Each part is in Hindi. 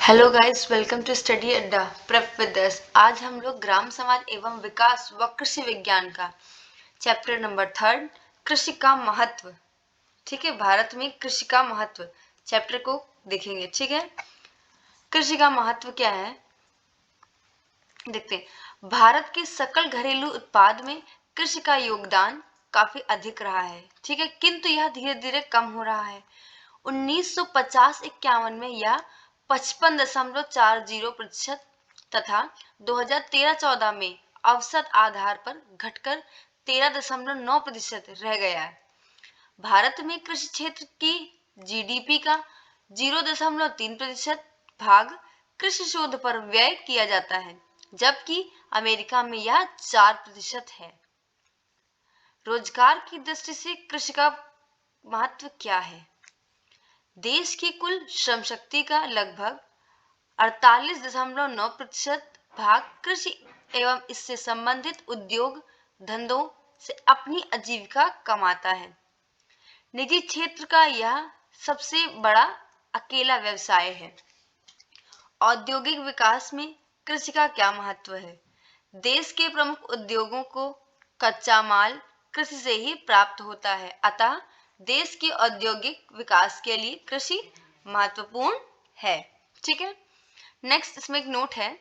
Hello guys, welcome to study Adda prep with us. आज हम लोग ग्राम समाज एवं विकास व कृषि विज्ञान का चैप्टर नंबर 3 कृषि का महत्व, ठीक है, भारत में कृषि का महत्व चैप्टर को देखेंगे। ठीक है, कृषि का महत्व क्या है देखते हैं। भारत के सकल घरेलू उत्पाद में कृषि का योगदान काफी अधिक रहा है, ठीक है, किंतु यह धीरे धीरे कम हो रहा है। 1950-51 में यह 55.40% तथा 2013-14 में औसत आधार पर घटकर 13.9% रह गया है। भारत में कृषि क्षेत्र की जीडीपी का 0.3% भाग कृषि शोध पर व्यय किया जाता है, जबकि अमेरिका में यह 4% है। रोजगार की दृष्टि से कृषि का महत्व क्या है? देश की कुल श्रम शक्ति का लगभग 48.9% भाग कृषि एवं इससे संबंधित उद्योग धंधों से अपनी आजीविका कमाता है। निजी क्षेत्र का यह सबसे बड़ा अकेला व्यवसाय है। औद्योगिक विकास में कृषि का क्या महत्व है? देश के प्रमुख उद्योगों को कच्चा माल कृषि से ही प्राप्त होता है, अतः देश के औद्योगिक विकास के लिए कृषि महत्वपूर्ण है। ठीक है, नेक्स्ट इसमें एक नोट है।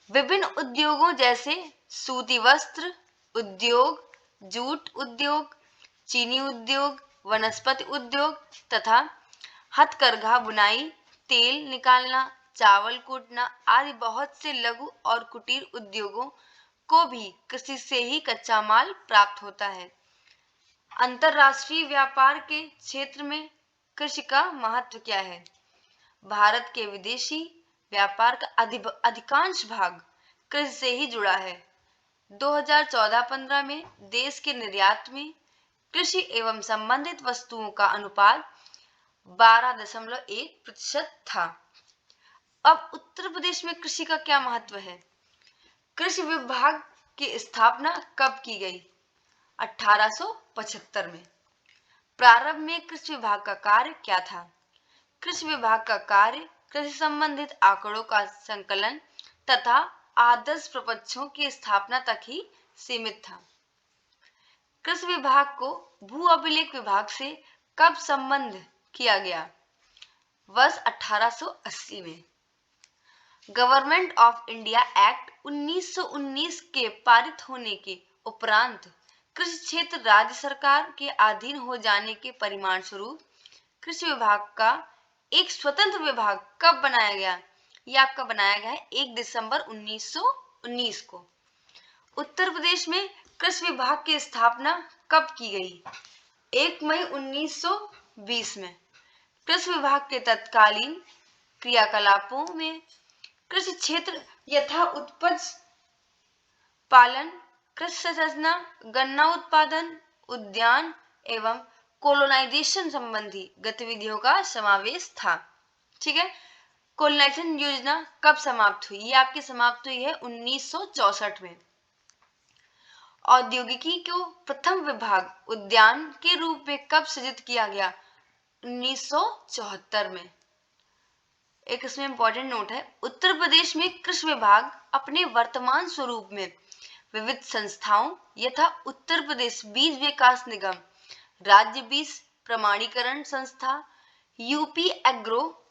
विभिन्न उद्योगों जैसे सूती वस्त्र उद्योग, जूट उद्योग, चीनी उद्योग, वनस्पति उद्योग तथा हथकरघा बुनाई, तेल निकालना, चावल कूटना आदि बहुत से लघु और कुटीर उद्योगों को भी कृषि से ही कच्चा माल प्राप्त होता है। अंतरराष्ट्रीय व्यापार के क्षेत्र में कृषि का महत्व क्या है? भारत के विदेशी व्यापार का अधिकांश भाग कृषि से ही जुड़ा है। 2014-15 में देश के निर्यात में कृषि एवं संबंधित वस्तुओं का अनुपात 12.1% था। अब उत्तर प्रदेश में कृषि का क्या महत्व है? कृषि विभाग की स्थापना कब की गई? 1875 में। प्रारंभ में कृषि विभाग का कार्य क्या था? कृषि विभाग का कार्य कृषि संबंधित आंकड़ों का संकलन तथा आदर्श प्रपक्षों की स्थापना तक ही सीमित था। कृषि विभाग को भू अभिलेख विभाग से कब संबद्ध किया गया? वर्ष 1880 में। गवर्नमेंट ऑफ इंडिया एक्ट 1919 के पारित होने के उपरांत कृषि क्षेत्र राज्य सरकार के अधीन हो जाने के परिणाम स्वरूप कृषि विभाग का एक स्वतंत्र विभाग कब बनाया गया? यह आपका बनाया गया है 1 दिसंबर 1919 को। उत्तर प्रदेश में कृषि विभाग की स्थापना कब की गई? 1 मई 1920 में। कृषि विभाग के तत्कालीन क्रियाकलापों में कृषि क्षेत्र यथा उपज पालन, कृषि संरचना, गन्ना उत्पादन, उद्यान एवं कोलोनाइजेशन संबंधी गतिविधियों का समावेश था। ठीक है, कोलोनाइजेशन योजना कब समाप्त हुई? ये आपकी समाप्त हुई है 1964 में। औद्योगिकी को प्रथम विभाग उद्यान के रूप में कब सृजित किया गया? 1974 में। एक इसमें इंपॉर्टेंट नोट है, उत्तर प्रदेश में कृषि विभाग अपने वर्तमान स्वरूप में विविध संस्थाओं यथा उत्तर प्रदेश बीज विकास निगम, राज्य बीज प्रमाणीकरण संस्था, यूपी एग्रो,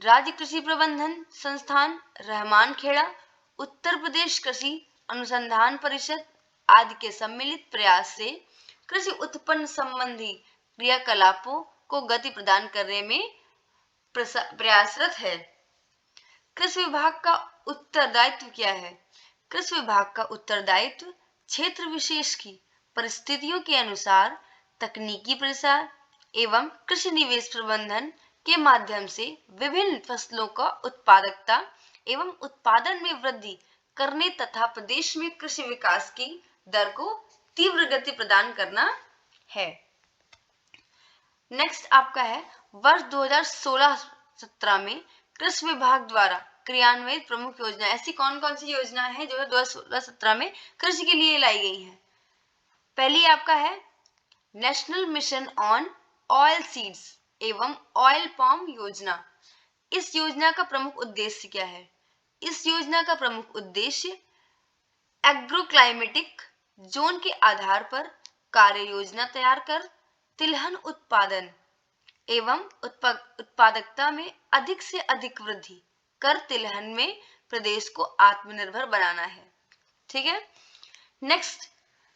राज्य कृषि प्रबंधन संस्थान रहमानखेड़ा, उत्तर प्रदेश कृषि अनुसंधान परिषद आदि के सम्मिलित प्रयास से कृषि उत्पन्न संबंधी क्रियाकलापों को गति प्रदान करने में प्रयासरत है। कृषि विभाग का उत्तरदायित्व क्या है? कृषि विभाग का उत्तरदायित्व क्षेत्र विशेष की परिस्थितियों के अनुसार तकनीकी प्रसार एवं कृषि निवेश प्रबंधन के माध्यम से विभिन्न फसलों का उत्पादकता एवं उत्पादन में वृद्धि करने तथा प्रदेश में कृषि विकास की दर को तीव्र गति प्रदान करना है। नेक्स्ट आपका है, वर्ष 2016-17 में कृषि विभाग द्वारा क्रियान्वित प्रमुख योजना। ऐसी कौन कौन सी योजना है जो 2016-17 में कृषि के लिए लाई गई है? पहली आपका है national mission on oil seeds एवं ऑयल पाम योजना। इस योजना का प्रमुख उद्देश्य क्या है? इस योजना का प्रमुख उद्देश्य एग्रोक्लाइमेटिक जोन के आधार पर कार्य योजना तैयार कर तिलहन उत्पादन एवं उत्पादकता में अधिक से अधिक वृद्धि कर तिलहन में प्रदेश को आत्मनिर्भर बनाना है। ठीक है। नेक्स्ट,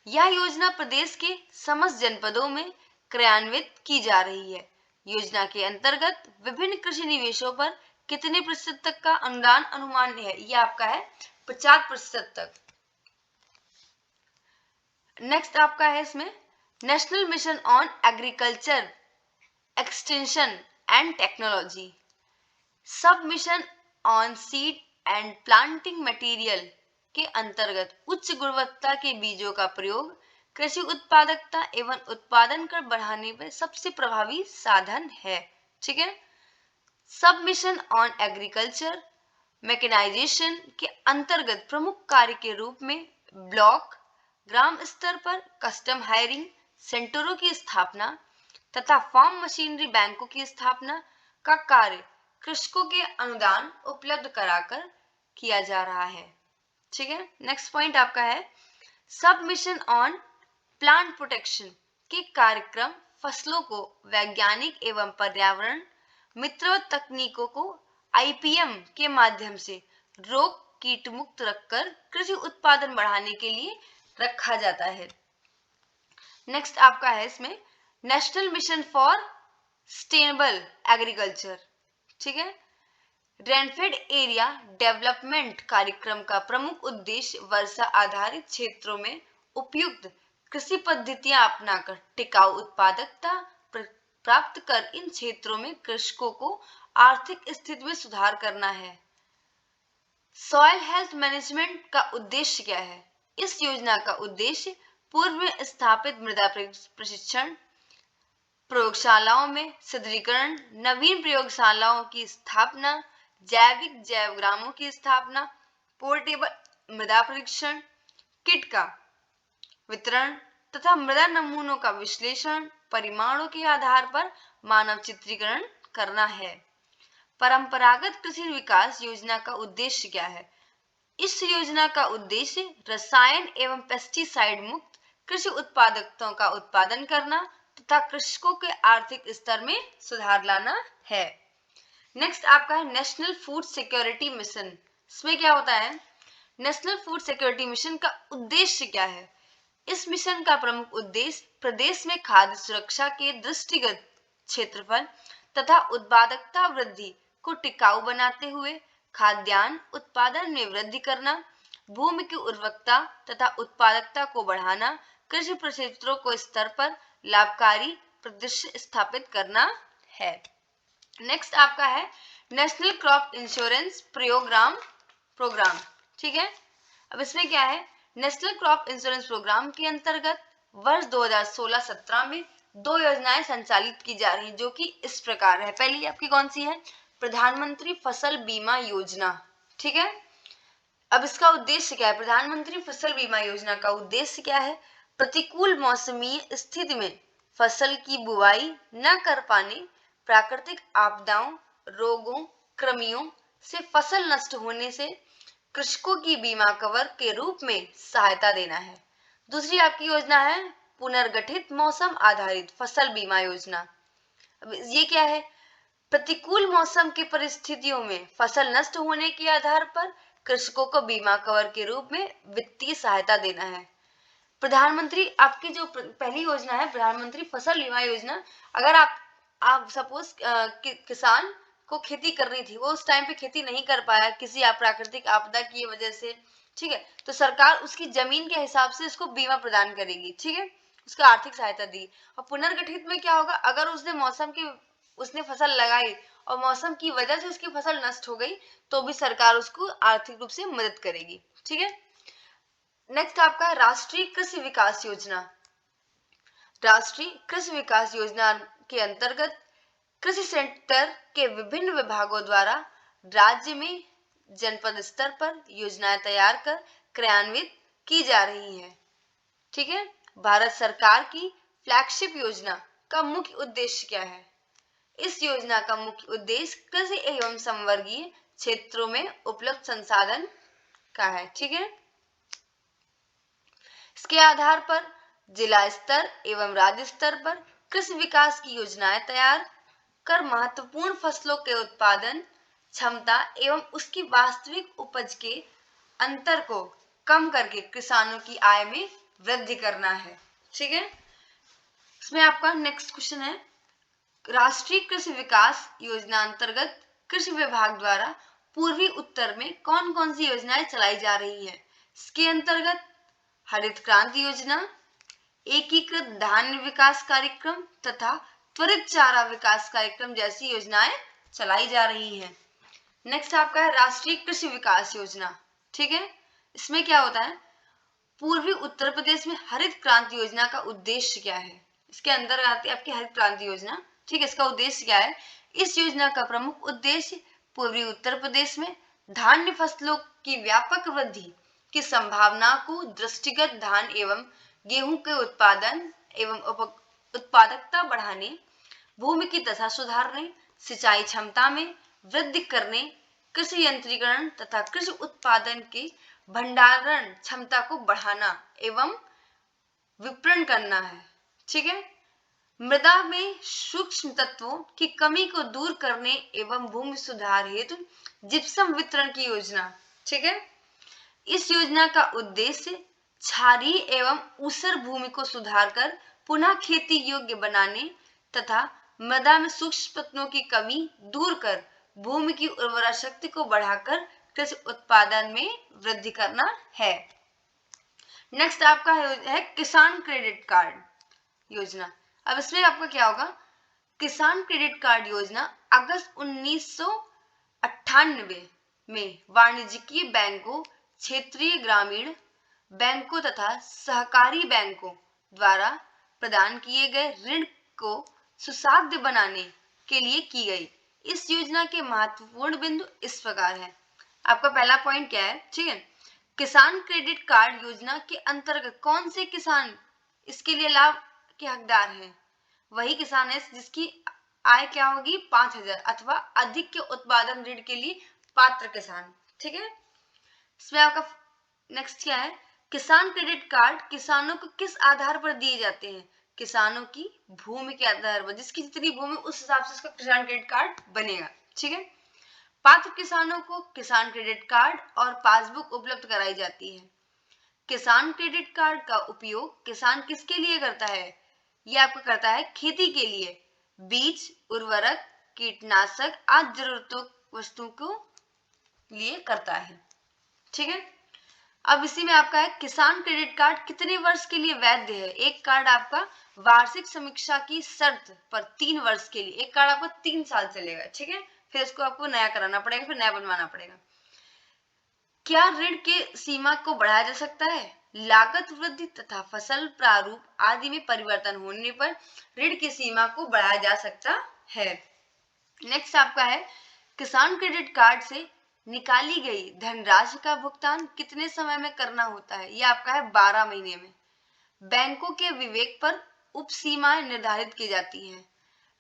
यह योजना प्रदेश के समस्त जनपदों में क्रियान्वित की जा रही है। योजना के अंतर्गत विभिन्न कृषि निवेशों पर कितने प्रतिशत तक का अनुदान अनुमान है? यह आपका है 50% तक। नेक्स्ट आपका है इसमें national mission on agriculture extension and technology, sub mission on seed and planting material के अंतर्गत उच्च गुणवत्ता के बीजों का प्रयोग कृषि उत्पादकता एवं उत्पादन कर बढ़ाने में सबसे प्रभावी साधन है। ठीक है। सब मिशन ऑन एग्रीकल्चर मैकेनाइजेशन के अंतर्गत प्रमुख कार्य के रूप में ब्लॉक ग्राम स्तर पर कस्टम हायरिंग सेंटरों की स्थापना तथा फार्म मशीनरी बैंकों की स्थापना का कार्य कृषकों के अनुदान उपलब्ध कराकर किया जा रहा है। ठीक है। नेक्स्ट पॉइंट आपका है सब मिशन ऑन प्लांट प्रोटेक्शन के कार्यक्रम फसलों को वैज्ञानिक एवं पर्यावरण मित्रवत तकनीकों को आईपीएम के माध्यम से रोग कीट मुक्त रखकर कृषि उत्पादन बढ़ाने के लिए रखा जाता है। नेक्स्ट आपका है इसमें national mission for sustainable agriculture. ठीक है। रेनफेड एरिया डेवलपमेंट कार्यक्रम का प्रमुख उद्देश्य वर्षा आधारित क्षेत्रों में उपयुक्त कृषि पद्धतियां अपनाकर टिकाऊ उत्पादकता प्राप्त कर इन क्षेत्रों में कृषकों को आर्थिक स्थिति में सुधार करना है। सॉइल हेल्थ मैनेजमेंट का उद्देश्य क्या है? इस योजना का उद्देश्य पूर्व में स्थापित मृदा प्रशिक्षण प्रयोगशालाओं में सुदृढ़ीकरण, नवीन प्रयोगशालाओं की स्थापना, जैविक जैव ग्रामों की स्थापना, पोर्टेबल मृदा परीक्षण किट का वितरण तथा मृदा नमूनों का विश्लेषण परिमाणों के आधार पर मानव चित्रीकरण करना है। परंपरागत कृषि विकास योजना का उद्देश्य क्या है? इस योजना का उद्देश्य रसायन एवं पेस्टिसाइड मुक्त कृषि उत्पादकों का उत्पादन करना तथा कृषकों के आर्थिक स्तर में सुधार लाना है। नेक्स्ट आपका है नेशनल फूड सिक्योरिटी मिशन। इसमें क्या होता है? नेशनल फूड सिक्योरिटी मिशन का उद्देश्य क्या है? इस मिशन का प्रमुख उद्देश्य प्रदेश में खाद्य सुरक्षा के दृष्टिगत क्षेत्रफल तथा उत्पादकता वृद्धि को टिकाऊ बनाते हुए खाद्यान्न उत्पादन में वृद्धि करना, भूमि की उर्वरकता तथा उत्पादकता को बढ़ाना, कृषि क्षेत्रों को स्तर पर लाभकारी परिदृश्य स्थापित करना है। नेक्स्ट आपका है नेशनल क्रॉप इंश्योरेंस प्रोग्राम। ठीक है। अब इसमें क्या है? नेशनल क्रॉप इंश्योरेंस प्रोग्राम के अंतर्गत वर्ष 2016-17 में 2 योजनाएं संचालित की जा रही जो कि इस प्रकार है। पहली आपकी कौन सी है? प्रधानमंत्री फसल बीमा योजना। ठीक है। अब इसका उद्देश्य क्या है? प्रधानमंत्री फसल बीमा योजना का उद्देश्य क्या है? प्रतिकूल मौसमी स्थिति में फसल की बुवाई न कर पाने, प्राकृतिक आपदाओं, रोगों, कृमियों से फसल नष्ट होने से कृषकों की बीमा कवर के रूप में सहायता देना है। दूसरी आपकी योजना है पुनर्गठित मौसम आधारित फसल बीमा योजना। अब ये क्या है? प्रतिकूल मौसम की परिस्थितियों में फसल नष्ट होने के आधार पर कृषकों को बीमा कवर के रूप में वित्तीय सहायता देना है। प्रधानमंत्री आपकी जो पहली योजना है प्रधानमंत्री फसल बीमा योजना, अगर आप सपोज किसान को खेती करनी थी, वो उस टाइम पे खेती नहीं कर पाया किसी प्राकृतिक आपदा की वजह से, ठीक है, तो सरकार उसकी जमीन के हिसाब से उसको बीमा प्रदान करेगी। ठीक है, उसको आर्थिक सहायता दी। और पुनर्गठित में क्या होगा? अगर उसने फसल लगाई और मौसम की वजह से उसकी फसल नष्ट हो गई तो भी सरकार उसको आर्थिक रूप से मदद करेगी। ठीक है। नेक्स्ट आपका राष्ट्रीय कृषि विकास योजना। राष्ट्रीय कृषि विकास योजना के अंतर्गत कृषि सेक्टर के विभिन्न विभागों द्वारा राज्य में जनपद स्तर पर योजनाएं तैयार कर क्रियान्वित की जा रही है। ठीक है। भारत सरकार की फ्लैगशिप योजना का मुख्य उद्देश्य क्या है? इस योजना का मुख्य उद्देश्य कृषि एवं संवर्गीय क्षेत्रों में उपलब्ध संसाधन का है। ठीक है, इसके आधार पर जिला स्तर एवं राज्य स्तर पर कृषि विकास की योजनाएं तैयार कर महत्वपूर्ण फसलों के उत्पादन क्षमता एवं उसकी वास्तविक उपज के अंतर को कम करके किसानों की आय में वृद्धि करना है। ठीक है, इसमें आपका नेक्स्ट क्वेश्चन है, राष्ट्रीय कृषि विकास योजना अंतर्गत कृषि विभाग द्वारा पूर्वी उत्तर में कौन कौन सी योजनाएं चलाई जा रही है। इसके अंतर्गत हरित क्रांति योजना, एकीकृत धान्य विकास कार्यक्रम तथा त्वरित चारा विकास कार्यक्रम जैसी योजनाएं चलाई जा रही हैं। नेक्स्ट आपका है राष्ट्रीय कृषि विकास योजना। ठीक है, इसमें क्या होता है, पूर्वी उत्तर प्रदेश में हरित क्रांति योजना का उद्देश्य क्या है। इसके अंदर आती है आपकी हरित क्रांति योजना। ठीक है, इसका उद्देश्य क्या है, इस योजना का प्रमुख उद्देश्य पूर्वी उत्तर प्रदेश में धान्य फसलों की व्यापक वृद्धि की संभावना को दृष्टिगत धान एवं गेहूं के उत्पादन एवं उत्पादकता बढ़ाने, भूमि की दशा सुधारने, सिंचाई क्षमता में वृद्धि करने, कृषि यंत्रीकरण तथा कृषि उत्पादन के भंडारण क्षमता को बढ़ाना एवं विपणन करना है। ठीक है, मृदा में सूक्ष्म तत्वों की कमी को दूर करने एवं भूमि सुधार हेतु जिप्सम वितरण की योजना। ठीक है, इस योजना का उद्देश्य क्षारीय एवं ऊसर भूमि को सुधार कर पुनः खेती योग्य बनाने तथा मृदा में सूक्ष्म तत्वों की कमी दूर कर भूमि की उर्वरा शक्ति को बढ़ाकर कृषि उत्पादन में वृद्धि करना है। नेक्स्ट आपका है किसान क्रेडिट कार्ड योजना। अब इसमें आपका क्या होगा, किसान क्रेडिट कार्ड योजना अगस्त 1998 में वाणिज्यिक बैंकों, क्षेत्रीय ग्रामीण बैंकों तथा सहकारी बैंकों द्वारा प्रदान किए गए ऋण को सुसाध्य बनाने के लिए की गई। इस योजना के महत्वपूर्ण बिंदु इस प्रकार है। आपका पहला पॉइंट क्या है, ठीक है, किसान क्रेडिट कार्ड योजना के अंतर्गत कौन से किसान इसके लिए लाभ के हकदार हैं, वही किसान है जिसकी आय क्या होगी 5,000 अथवा अधिक के उत्पादन ऋण के लिए पात्र किसान। ठीक है, इसमें आपका नेक्स्ट क्या है, किसान क्रेडिट कार्ड किसानों को किस आधार पर दिए जाते हैं, किसानों की भूमि के आधार पर, जिसकी जितनी भूमि उस हिसाब से उसका किसान क्रेडिट कार्ड बनेगा। ठीक है, पात्र किसानों को किसान क्रेडिट कार्ड और पासबुक उपलब्ध कराई जाती है। किसान क्रेडिट कार्ड का उपयोग किसान किसके लिए करता है, यह आपको करता है खेती के लिए, बीज, उर्वरक, कीटनाशक आदि जरूरतों वस्तुओं को लिए करता है। ठीक है, अब इसी में आपका है किसान क्रेडिट कार्ड कितने वर्ष के लिए वैध है। एक कार्ड आपका वार्षिक समीक्षा की शर्त पर 3 वर्ष के लिए, एक कार्ड आपको 3 साल चलेगा। ठीक है, फिर इसको आपको नया कराना पड़ेगा, फिर नया बनवाना पड़ेगा। क्या ऋण के सीमा को बढ़ाया जा सकता है, लागत वृद्धि तथा फसल प्रारूप आदि में परिवर्तन होने पर ऋण की सीमा को बढ़ाया जा सकता है। नेक्स्ट आपका है किसान क्रेडिट कार्ड से निकाली गई धनराशि का भुगतान कितने समय में करना होता है, यह आपका है 12 महीने में। बैंकों के विवेक पर उप सीमाएं निर्धारित की जाती हैं।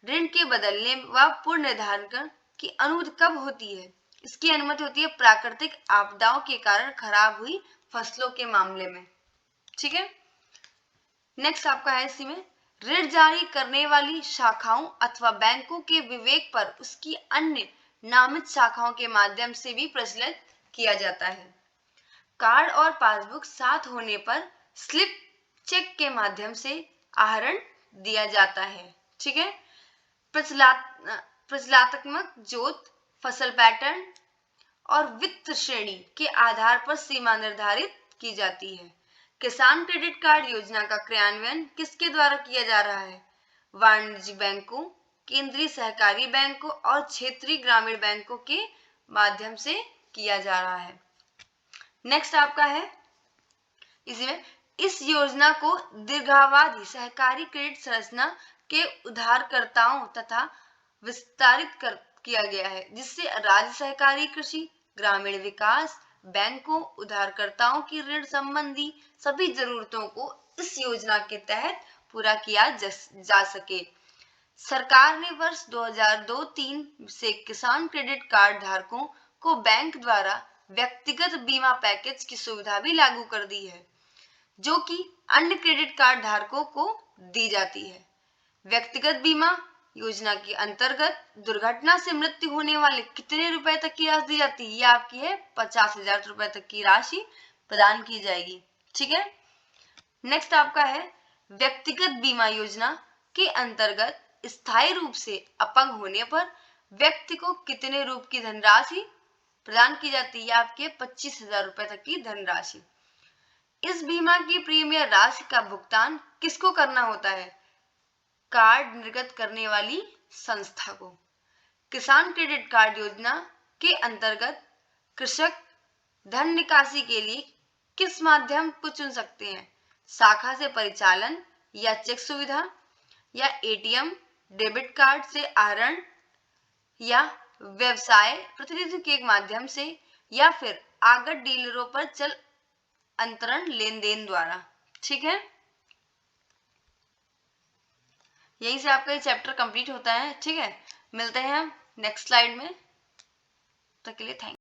ऋण के बदलने व पूर्ण निर्धारण की अनुमति कब होती है, इसकी अनुमति होती है प्राकृतिक आपदाओं के कारण खराब हुई फसलों के मामले में। ठीक है, नेक्स्ट आपका है इसी में ऋण जारी करने वाली शाखाओं अथवा बैंकों के विवेक पर उसकी अन्य नामित शाखाओं के माध्यम से भी प्रचलित किया जाता है। कार्ड और पासबुक साथ होने पर स्लिप चेक के माध्यम से आहरण दिया जाता है। ठीक है, प्रचलात्मक जोत, फसल पैटर्न और वित्त श्रेणी के आधार पर सीमा निर्धारित की जाती है। किसान क्रेडिट कार्ड योजना का क्रियान्वयन किसके द्वारा किया जा रहा है, वाणिज्यिक बैंकों, केंद्रीय सहकारी बैंकों और क्षेत्रीय ग्रामीण बैंकों के माध्यम से किया जा रहा है। नेक्स्ट आपका है इसमें इस योजना को दीर्घावधि सहकारी क्रेडिट संरचना के उधारकर्ताओं तथा विस्तारित किया गया है, जिससे राज्य सहकारी कृषि, ग्रामीण विकास बैंकों उधारकर्ताओं की ऋण संबंधी सभी जरूरतों को इस योजना के तहत पूरा किया जा सके। सरकार ने वर्ष 2002-3 से किसान क्रेडिट कार्ड धारकों को बैंक द्वारा व्यक्तिगत बीमा पैकेज की सुविधा भी लागू कर दी है, जो कि अन्य क्रेडिट कार्ड धारकों को दी जाती है। व्यक्तिगत बीमा योजना के अंतर्गत दुर्घटना से मृत्यु होने वाले कितने रुपए तक की राशि दी जाती है? ये आपकी है 50,000 रुपए तक की राशि प्रदान की जाएगी। ठीक है, नेक्स्ट आपका है व्यक्तिगत बीमा योजना के अंतर्गत स्थायी रूप से अपंग होने पर व्यक्ति को कितने रूप की धनराशि प्रदान की जाती है? आपके 25,000 रुपए तक की धनराशि। इस बीमा की प्रीमियम राशि का भुगतान किसको करना होता है? कार्ड निर्गत करने वाली संस्था को। किसान क्रेडिट कार्ड योजना के अंतर्गत कृषक धन निकासी के लिए किस माध्यम को चुन सकते हैं? शाखा से परिचालन या चेक सुविधा या एटीएम, डेबिट कार्ड से आहरण या व्यवसाय प्रतिनिधि के माध्यम से या फिर आगत डीलरों पर चल अंतरण लेन देन द्वारा। ठीक है, यहीं से आपका ये चैप्टर कंप्लीट होता है। ठीक है, मिलते हैं हम नेक्स्ट स्लाइड में, तब तक के लिए थैंक यू।